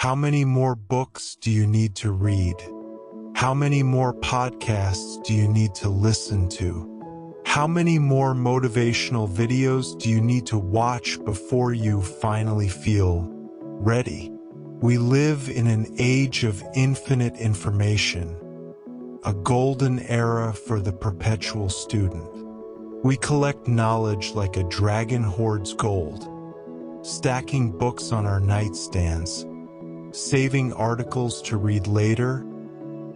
How many more books do you need to read? How many more podcasts do you need to listen to? How many more motivational videos do you need to watch before you finally feel ready? We live in an age of infinite information, a golden era for the perpetual student. We collect knowledge like a dragon hoards gold, stacking books on our nightstands, saving articles to read later,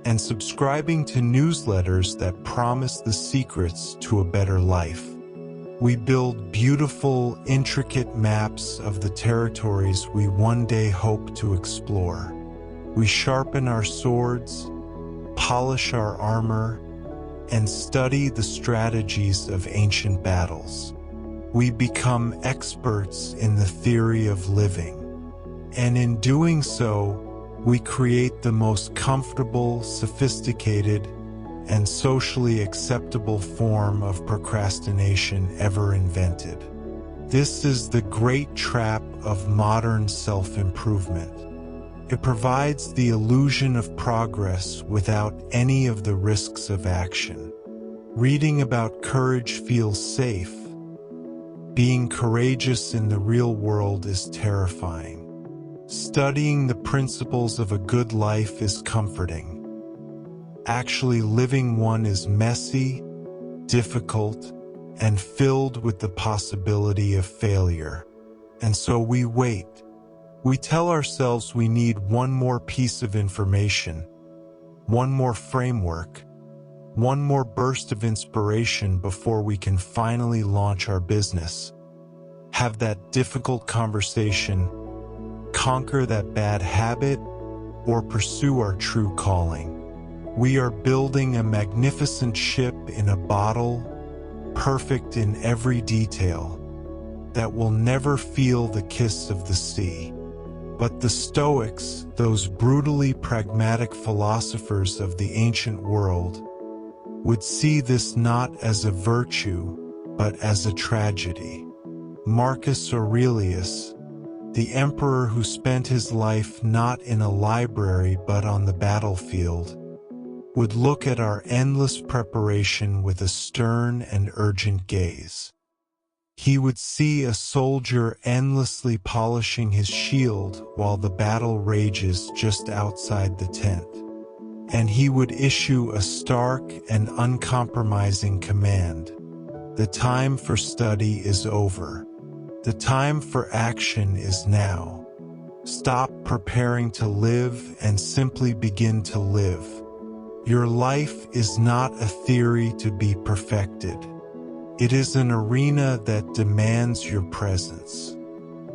and subscribing to newsletters that promise the secrets to a better life. We build beautiful, intricate maps of the territories we one day hope to explore. We sharpen our swords, polish our armor, and study the strategies of ancient battles. We become experts in the theory of living, and in doing so, we create the most comfortable, sophisticated, and socially acceptable form of procrastination ever invented. This is the great trap of modern self-improvement. It provides the illusion of progress without any of the risks of action. Reading about courage feels safe. Being courageous in the real world is terrifying. Studying the principles of a good life is comforting. Actually living one is messy, difficult, and filled with the possibility of failure. And so we wait. We tell ourselves we need one more piece of information, one more framework, one more burst of inspiration before we can finally launch our business, have that difficult conversation, conquer that bad habit, or pursue our true calling. We are building a magnificent ship in a bottle, perfect in every detail, that will never feel the kiss of the sea. But the Stoics, those brutally pragmatic philosophers of the ancient world, would see this not as a virtue, but as a tragedy. Marcus Aurelius, the emperor who spent his life not in a library but on the battlefield, would look at our endless preparation with a stern and urgent gaze. He would see a soldier endlessly polishing his shield while the battle rages just outside the tent, and he would issue a stark and uncompromising command: the time for study is over. The time for action is now. Stop preparing to live and simply begin to live. Your life is not a theory to be perfected. It is an arena that demands your presence.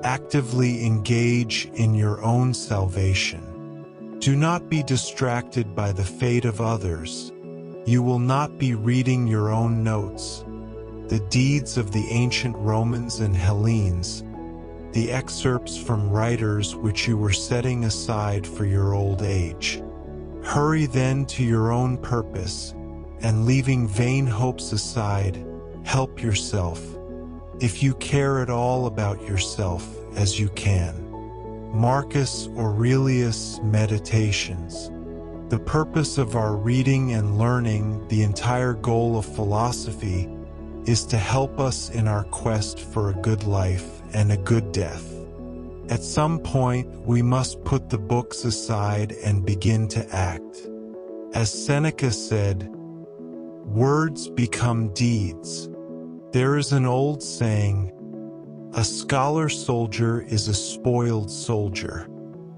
Actively engage in your own salvation. Do not be distracted by the fate of others. You will not be reading your own notes, the deeds of the ancient Romans and Hellenes, the excerpts from writers which you were setting aside for your old age. Hurry then to your own purpose, and leaving vain hopes aside, help yourself, if you care at all about yourself as you can. Marcus Aurelius Meditations. The purpose of our reading and learning, the entire goal of philosophy, is to help us in our quest for a good life and a good death. At some point, we must put the books aside and begin to act. As Seneca said, words become deeds. There is an old saying, a scholar soldier is a spoiled soldier.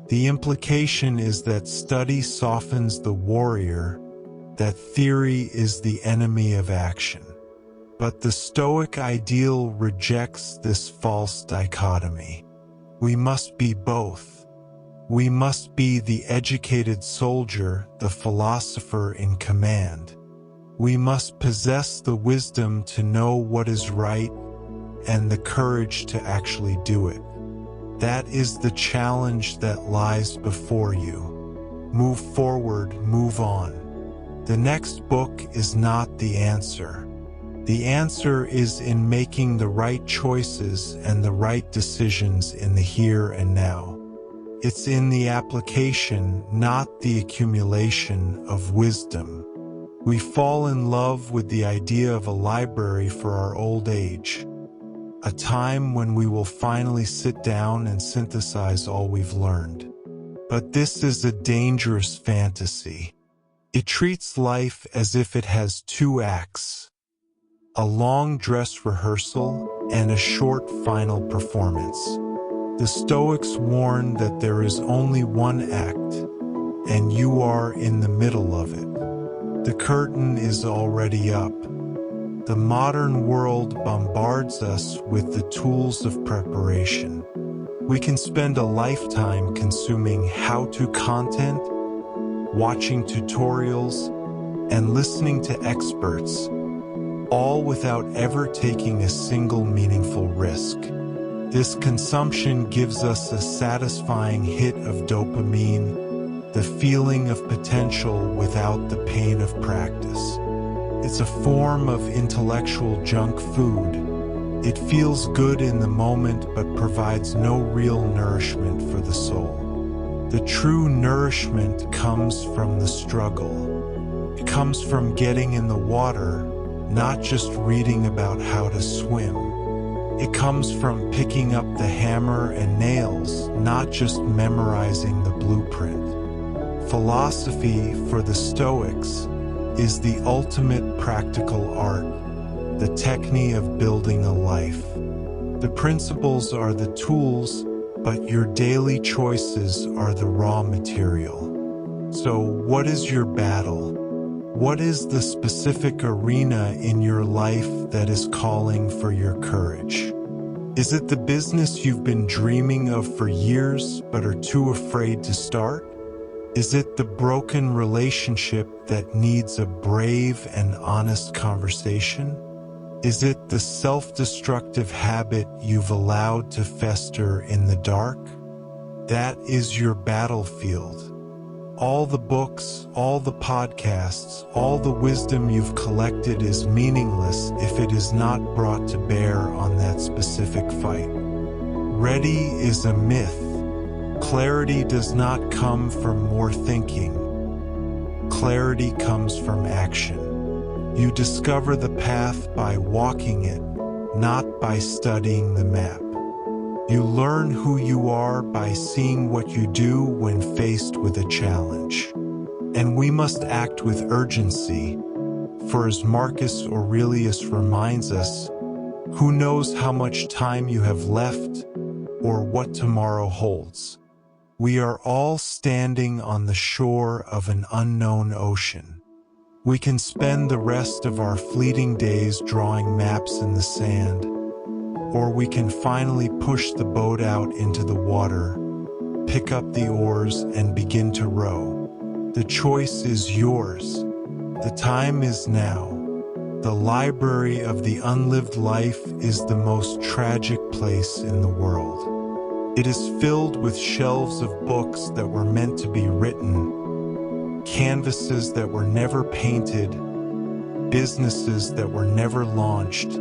The implication is that study softens the warrior, that theory is the enemy of action. But the Stoic ideal rejects this false dichotomy. We must be both. We must be the educated soldier, the philosopher in command. We must possess the wisdom to know what is right and the courage to actually do it. That is the challenge that lies before you. Move forward, move on. The next book is not the answer. The answer is in making the right choices and the right decisions in the here and now. It's in the application, not the accumulation, of wisdom. We fall in love with the idea of a library for our old age, a time when we will finally sit down and synthesize all we've learned. But this is a dangerous fantasy. It treats life as if it has two acts, a long dress rehearsal and a short final performance. The Stoics warn that there is only one act, and you are in the middle of it. The curtain is already up. The modern world bombards us with the tools of preparation. We can spend a lifetime consuming how-to content, watching tutorials, and listening to experts, all without ever taking a single meaningful risk. This consumption gives us a satisfying hit of dopamine, the feeling of potential without the pain of practice. It's a form of intellectual junk food. It feels good in the moment but provides no real nourishment for the soul. The true nourishment comes from the struggle. It comes from getting in the water, not just reading about how to swim. It comes from picking up the hammer and nails, not just memorizing the blueprint. Philosophy, for the Stoics, is the ultimate practical art, the technique of building a life. The principles are the tools, but your daily choices are the raw material. So, what is your battle? What is the specific arena in your life that is calling for your courage? Is it the business you've been dreaming of for years but are too afraid to start? Is it the broken relationship that needs a brave and honest conversation? Is it the self-destructive habit you've allowed to fester in the dark? That is your battlefield. All the books, all the podcasts, all the wisdom you've collected is meaningless if it is not brought to bear on that specific fight. Ready is a myth. Clarity does not come from more thinking. Clarity comes from action. You discover the path by walking it, not by studying the map. You learn who you are by seeing what you do when faced with a challenge. And we must act with urgency, for as Marcus Aurelius reminds us, who knows how much time you have left or what tomorrow holds. We are all standing on the shore of an unknown ocean. We can spend the rest of our fleeting days drawing maps in the sand, or we can finally push the boat out into the water, pick up the oars, and begin to row. The choice is yours. The time is now. The library of the unlived life is the most tragic place in the world. It is filled with shelves of books that were meant to be written, canvases that were never painted, businesses that were never launched,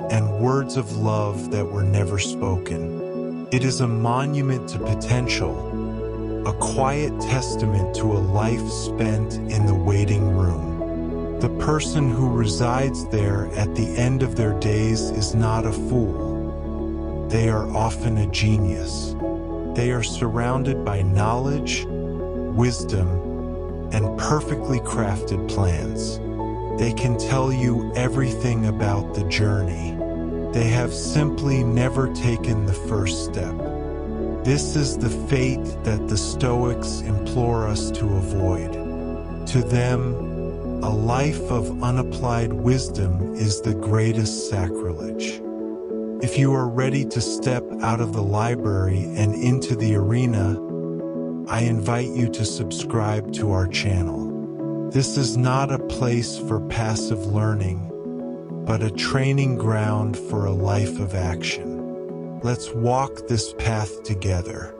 and words of love that were never spoken. It is a monument to potential, a quiet testament to a life spent in the waiting room. The person who resides there at the end of their days is not a fool. They are often a genius. They are surrounded by knowledge, wisdom, and perfectly crafted plans. They can tell you everything about the journey. They have simply never taken the first step. This is the fate that the Stoics implore us to avoid. To them, a life of unapplied wisdom is the greatest sacrilege. If you are ready to step out of the library and into the arena, I invite you to subscribe to our channel. This is not a place for passive learning, but a training ground for a life of action. Let's walk this path together.